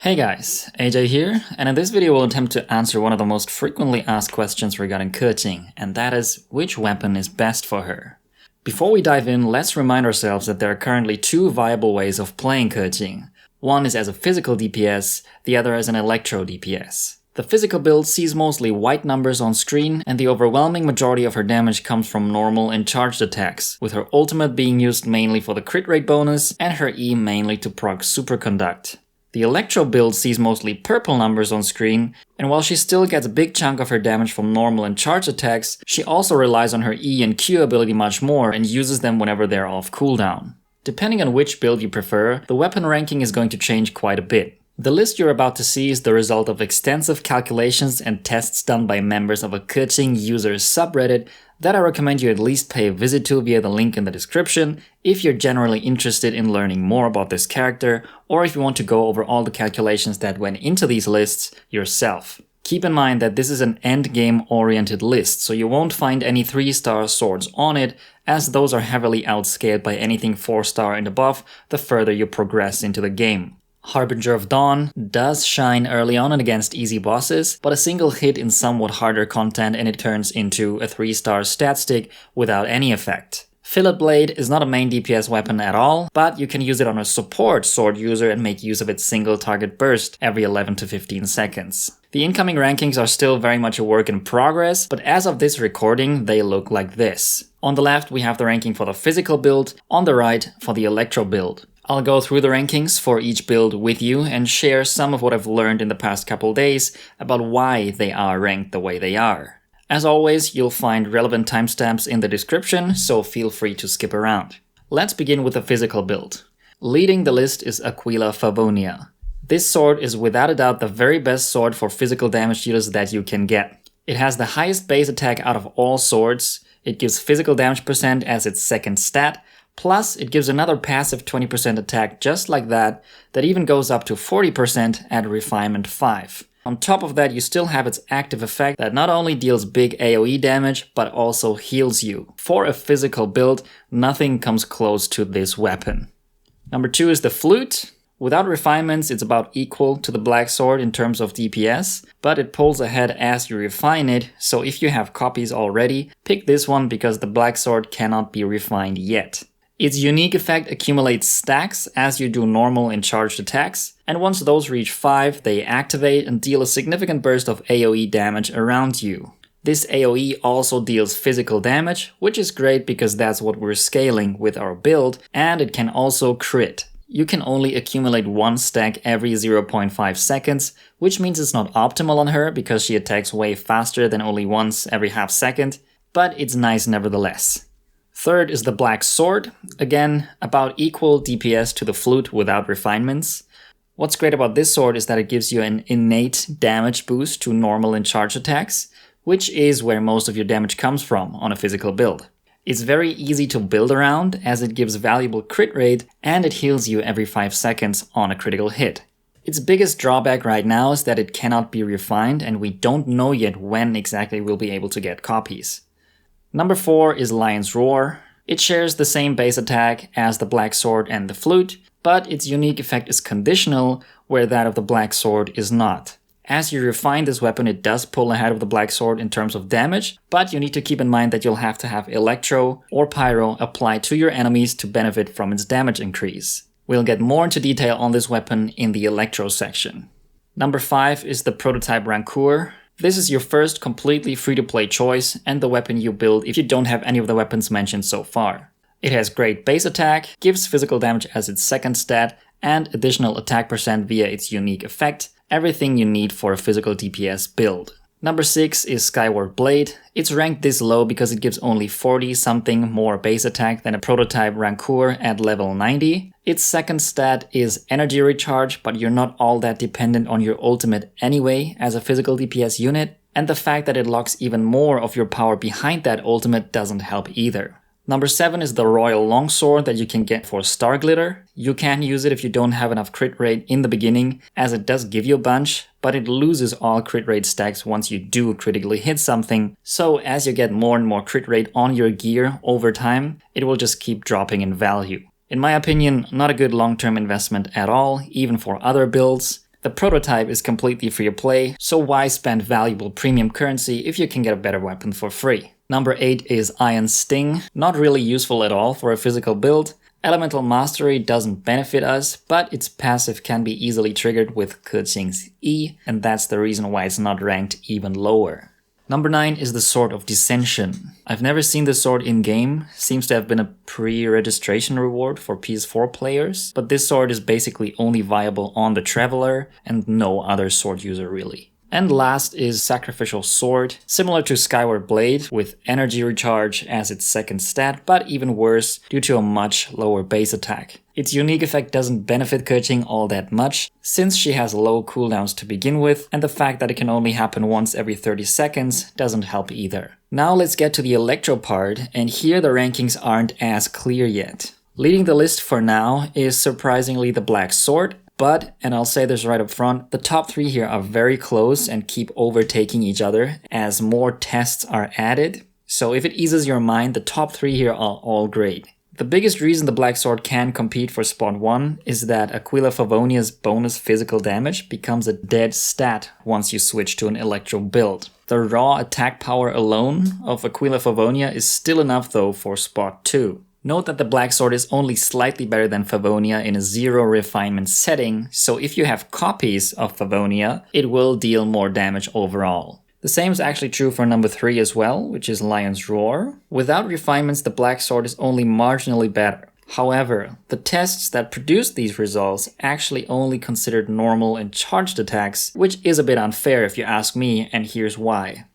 Hey guys, AJ here, and in this video we'll attempt to answer one of the most frequently asked questions regarding Keqing, and that is, which weapon is best for her? Before we dive in, let's remind ourselves that there are currently two viable ways of playing Keqing. One is as a physical DPS, the other as an Electro DPS. The physical build sees mostly white numbers on screen, and the overwhelming majority of her damage comes from normal and charged attacks, with her ultimate being used mainly for the crit rate bonus, and her E mainly to proc Superconduct. The Electro build sees mostly purple numbers on screen, and while she still gets a big chunk of her damage from normal and charge attacks, she also relies on her E and Q ability much more and uses them whenever they're off cooldown. Depending on which build you prefer, the weapon ranking is going to change quite a bit. The list you're about to see is the result of extensive calculations and tests done by members of a Keqing users subreddit that I recommend you at least pay a visit to via the link in the description if you're generally interested in learning more about this character, or if you want to go over all the calculations that went into these lists yourself. Keep in mind that this is an endgame oriented list, so you won't find any 3-star swords on it, as those are heavily outscaled by anything 4-star and above the further you progress into the game. Harbinger of Dawn does shine early on and against easy bosses, but a single hit in somewhat harder content and it turns into a 3-star stat stick without any effect. Skyward Blade is not a main DPS weapon at all, but you can use it on a support sword user and make use of its single target burst every 11 to 15 seconds. The incoming rankings are still very much a work in progress, but as of this recording, they look like this. On the left, we have the ranking for the physical build, on the right, for the Electro build. I'll go through the rankings for each build with you and share some of what I've learned in the past couple days about why they are ranked the way they are. As always, you'll find relevant timestamps in the description, so feel free to skip around. Let's begin with the physical build. Leading the list is Aquila Favonia. This sword is without a doubt the very best sword for physical damage dealers that you can get. It has the highest base attack out of all swords, it gives physical damage percent as its second stat, plus it gives another passive 20% attack just like that even goes up to 40% at Refinement 5. On top of that, you still have its active effect that not only deals big AoE damage, but also heals you. For a physical build, nothing comes close to this weapon. Number 2 is the Flute. Without refinements, it's about equal to the Black Sword in terms of DPS, but it pulls ahead as you refine it, so if you have copies already, pick this one because the Black Sword cannot be refined yet. Its unique effect accumulates stacks as you do normal and charged attacks, and once those reach 5, they activate and deal a significant burst of AoE damage around you. This AoE also deals physical damage, which is great because that's what we're scaling with our build, and it can also crit. You can only accumulate 1 stack every 0.5 seconds, which means it's not optimal on her because she attacks way faster than only once every half second, but it's nice nevertheless. Third is the Black Sword, again about equal DPS to the Flute without refinements. What's great about this sword is that it gives you an innate damage boost to normal and charge attacks, which is where most of your damage comes from on a physical build. It's very easy to build around as it gives valuable crit rate and it heals you every 5 seconds on a critical hit. Its biggest drawback right now is that it cannot be refined and we don't know yet when exactly we'll be able to get copies. Number 4 is Lion's Roar. It shares the same base attack as the Black Sword and the Flute, but its unique effect is conditional, where that of the Black Sword is not. As you refine this weapon, it does pull ahead of the Black Sword in terms of damage, but you need to keep in mind that you'll have to have Electro or Pyro applied to your enemies to benefit from its damage increase. We'll get more into detail on this weapon in the Electro section. Number 5 is the prototype Rancour. This is your first completely free-to-play choice and the weapon you build if you don't have any of the weapons mentioned so far. It has great base attack, gives physical damage as its second stat, and additional attack percent via its unique effect, everything you need for a physical DPS build. Number 6 is Skyward Blade. It's ranked this low because it gives only 40-something more base attack than a prototype Rancour at level 90. Its second stat is energy recharge, but you're not all that dependent on your ultimate anyway as a physical DPS unit, and the fact that it locks even more of your power behind that ultimate doesn't help either. Number 7 is the Royal Longsword that you can get for Star Glitter. You can use it if you don't have enough crit rate in the beginning, as it does give you a bunch, but it loses all crit rate stacks once you do critically hit something, so as you get more and more crit rate on your gear over time, it will just keep dropping in value. In my opinion, not a good long-term investment at all, even for other builds. The prototype is completely free to play, so why spend valuable premium currency if you can get a better weapon for free? Number 8 is Iron Sting, not really useful at all for a physical build. Elemental Mastery doesn't benefit us, but its passive can be easily triggered with Keqing's E, and that's the reason why it's not ranked even lower. Number 9 is the Sword of Dissension. I've never seen this sword in-game, seems to have been a pre-registration reward for PS4 players, but this sword is basically only viable on the Traveler and no other sword user really. And last is Sacrificial Sword, similar to Skyward Blade, with energy recharge as its second stat, but even worse due to a much lower base attack. Its unique effect doesn't benefit Keqing all that much, since she has low cooldowns to begin with, and the fact that it can only happen once every 30 seconds doesn't help either. Now let's get to the Electro part, and here the rankings aren't as clear yet. Leading the list for now is surprisingly the Black Sword, but, and I'll say this right up front, the top 3 here are very close and keep overtaking each other as more tests are added. So if it eases your mind, the top 3 here are all great. The biggest reason the Black Sword can compete for spot 1 is that Aquila Favonia's bonus physical damage becomes a dead stat once you switch to an Electro build. The raw attack power alone of Aquila Favonia is still enough though for spot 2. Note that the Black Sword is only slightly better than Favonia in a 0 refinement setting, so if you have copies of Favonia, it will deal more damage overall. The same is actually true for number 3 as well, which is Lion's Roar. Without refinements, the Black Sword is only marginally better. However, the tests that produced these results actually only considered normal and charged attacks, which is a bit unfair if you ask me, and here's why.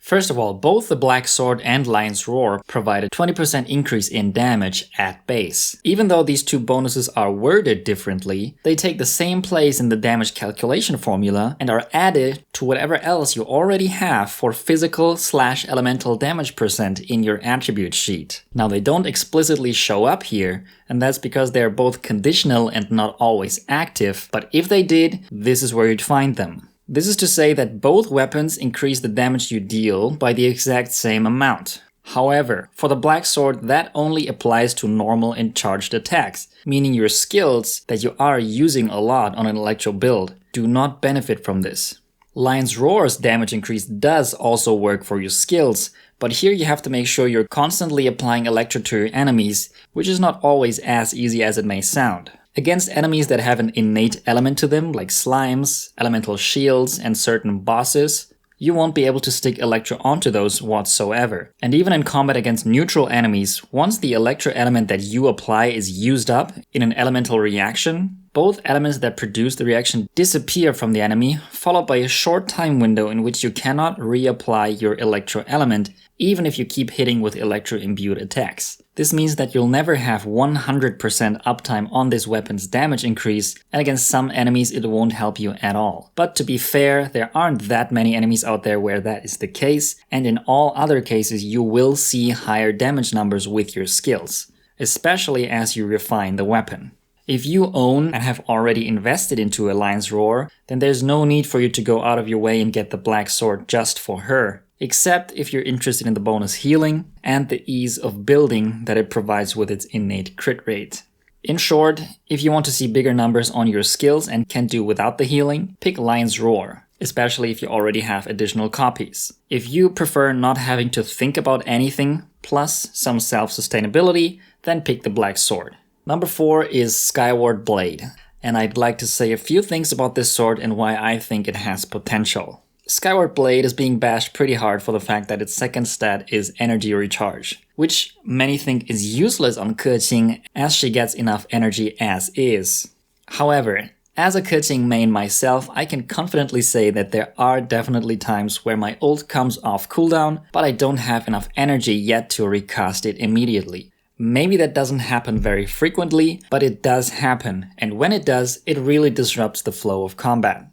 First of all, both the Black Sword and Lion's Roar provide a 20% increase in damage at base. Even though these two bonuses are worded differently, they take the same place in the damage calculation formula and are added to whatever else you already have for physical/elemental damage percent in your attribute sheet. Now they don't explicitly show up here, and that's because they're both conditional and not always active, but if they did, this is where you'd find them. This is to say that both weapons increase the damage you deal by the exact same amount. However, for the Black Sword, that only applies to normal and charged attacks, meaning your skills that you are using a lot on an Electro build do not benefit from this. Lion's Roar's damage increase does also work for your skills, but here you have to make sure you're constantly applying Electro to your enemies, which is not always as easy as it may sound. Against enemies that have an innate element to them, like slimes, elemental shields, and certain bosses, you won't be able to stick Electro onto those whatsoever. And even in combat against neutral enemies, once the Electro element that you apply is used up in an elemental reaction, both elements that produce the reaction disappear from the enemy, followed by a short time window in which you cannot reapply your Electro element, even if you keep hitting with Electro-imbued attacks. This means that you'll never have 100% uptime on this weapon's damage increase, and against some enemies it won't help you at all. But to be fair, there aren't that many enemies out there where that is the case, and in all other cases you will see higher damage numbers with your skills, especially as you refine the weapon. If you own and have already invested into a Lion's Roar, then there's no need for you to go out of your way and get the Black Sword just for her. Except if you're interested in the bonus healing and the ease of building that it provides with its innate crit rate. In short, if you want to see bigger numbers on your skills and can do without the healing, pick Lion's Roar, especially if you already have additional copies. If you prefer not having to think about anything, plus some self-sustainability, then pick the Black Sword. Number 4 is Skyward Blade, and I'd like to say a few things about this sword and why I think it has potential. Skyward Blade is being bashed pretty hard for the fact that its second stat is energy recharge, which many think is useless on Keqing as she gets enough energy as is. However, as a Keqing main myself, I can confidently say that there are definitely times where my ult comes off cooldown, but I don't have enough energy yet to recast it immediately. Maybe that doesn't happen very frequently, but it does happen, and when it does, it really disrupts the flow of combat.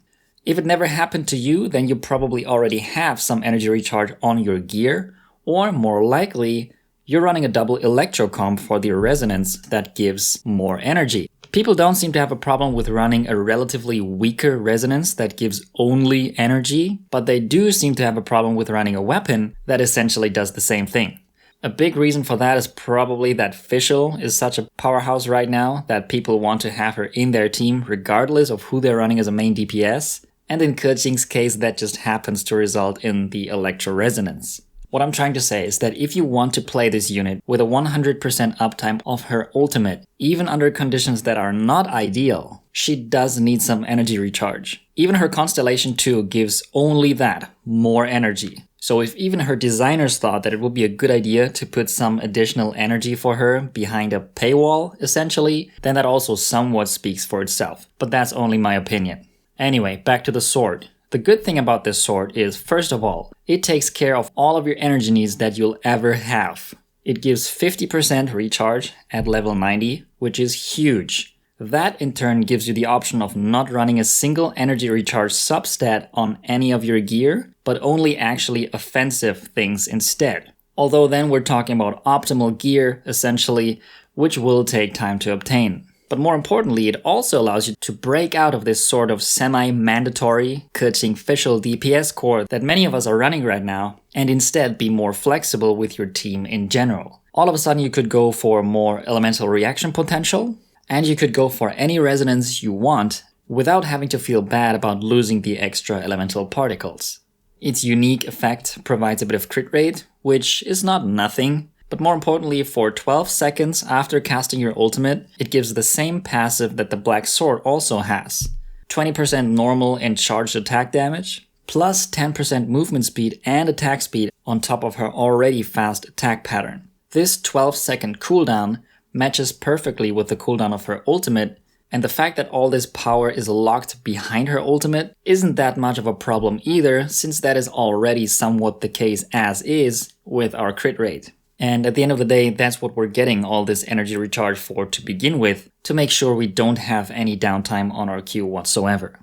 If it never happened to you, then you probably already have some energy recharge on your gear, or more likely, you're running a double Electro comp for the resonance that gives more energy. People don't seem to have a problem with running a relatively weaker resonance that gives only energy, but they do seem to have a problem with running a weapon that essentially does the same thing. A big reason for that is probably that Fischl is such a powerhouse right now that people want to have her in their team regardless of who they're running as a main DPS, and in Keqing's case that just happens to result in the Electro Resonance. What I'm trying to say is that if you want to play this unit with a 100% uptime of her ultimate, even under conditions that are not ideal, she does need some energy recharge. Even her Constellation 2 gives only that, more energy. So if even her designers thought that it would be a good idea to put some additional energy for her behind a paywall, essentially, then that also somewhat speaks for itself. But that's only my opinion. Anyway, back to the sword. The good thing about this sword is, first of all, it takes care of all of your energy needs that you'll ever have. It gives 50% recharge at level 90, which is huge. That in turn gives you the option of not running a single energy recharge substat on any of your gear, but only actually offensive things instead. Although then we're talking about optimal gear, essentially, which will take time to obtain. But more importantly, it also allows you to break out of this sort of semi-mandatory Keqing Fischl DPS core that many of us are running right now, and instead be more flexible with your team in general. All of a sudden you could go for more elemental reaction potential, and you could go for any resonance you want without having to feel bad about losing the extra elemental particles. Its unique effect provides a bit of crit rate, which is not nothing. But more importantly, for 12 seconds after casting your ultimate, it gives the same passive that the Black Sword also has. 20% normal and charged attack damage, plus 10% movement speed and attack speed on top of her already fast attack pattern. This 12-second cooldown matches perfectly with the cooldown of her ultimate, and the fact that all this power is locked behind her ultimate isn't that much of a problem either, since that is already somewhat the case as is with our crit rate. And at the end of the day, that's what we're getting all this energy recharge for to begin with, to make sure we don't have any downtime on our Q whatsoever.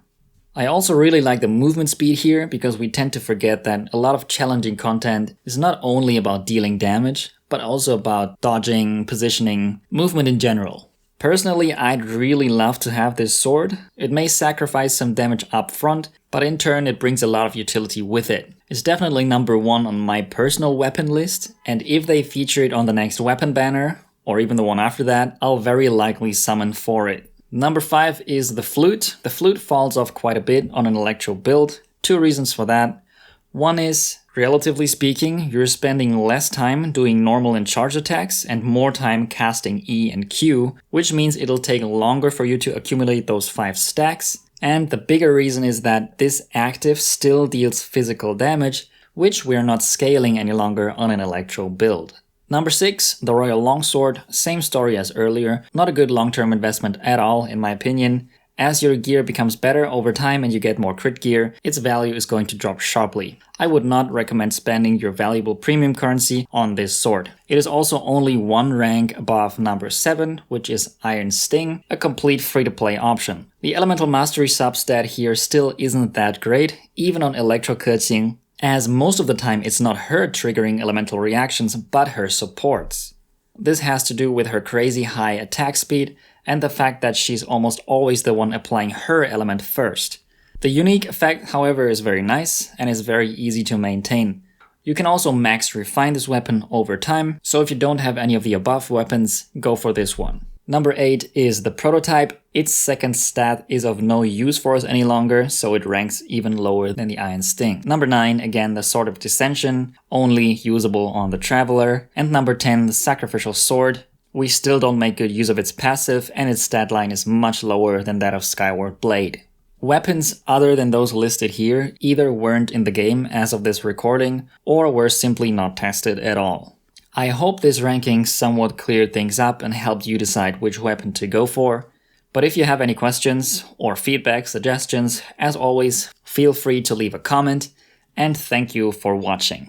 I also really like the movement speed here, because we tend to forget that a lot of challenging content is not only about dealing damage, but also about dodging, positioning, movement in general. Personally, I'd really love to have this sword. It may sacrifice some damage up front, but in turn it brings a lot of utility with it. It's definitely number 1 on my personal weapon list, and if they feature it on the next weapon banner, or even the one after that, I'll very likely summon for it. Number 5 is the Flute. The Flute falls off quite a bit on an Electro build. 2 reasons for that. One is, relatively speaking, you're spending less time doing normal and charge attacks and more time casting E and Q, which means it'll take longer for you to accumulate those 5 stacks. And the bigger reason is that this active still deals physical damage, which we're not scaling any longer on an Electro build. Number 6, the Royal Longsword, same story as earlier, not a good long-term investment at all in my opinion. As your gear becomes better over time and you get more crit gear, its value is going to drop sharply. I would not recommend spending your valuable premium currency on this sword. It is also only 1 rank above number 7, which is Iron Sting, a complete free-to-play option. The Elemental Mastery substat here still isn't that great, even on Electro Keqing, as most of the time it's not her triggering elemental reactions, but her supports. This has to do with her crazy high attack speed, and the fact that she's almost always the one applying her element first. The unique effect, however, is very nice and is very easy to maintain. You can also max refine this weapon over time, so if you don't have any of the above weapons, go for this one. Number 8 is the Prototype. Its second stat is of no use for us any longer, so it ranks even lower than the Iron Sting. Number 9, again the Sword of Dissension, only usable on the Traveler. And number 10, the Sacrificial Sword. We still don't make good use of its passive, and its stat line is much lower than that of Skyward Blade. Weapons other than those listed here either weren't in the game as of this recording, or were simply not tested at all. I hope this ranking somewhat cleared things up and helped you decide which weapon to go for. But if you have any questions or feedback, suggestions, as always, feel free to leave a comment, and thank you for watching.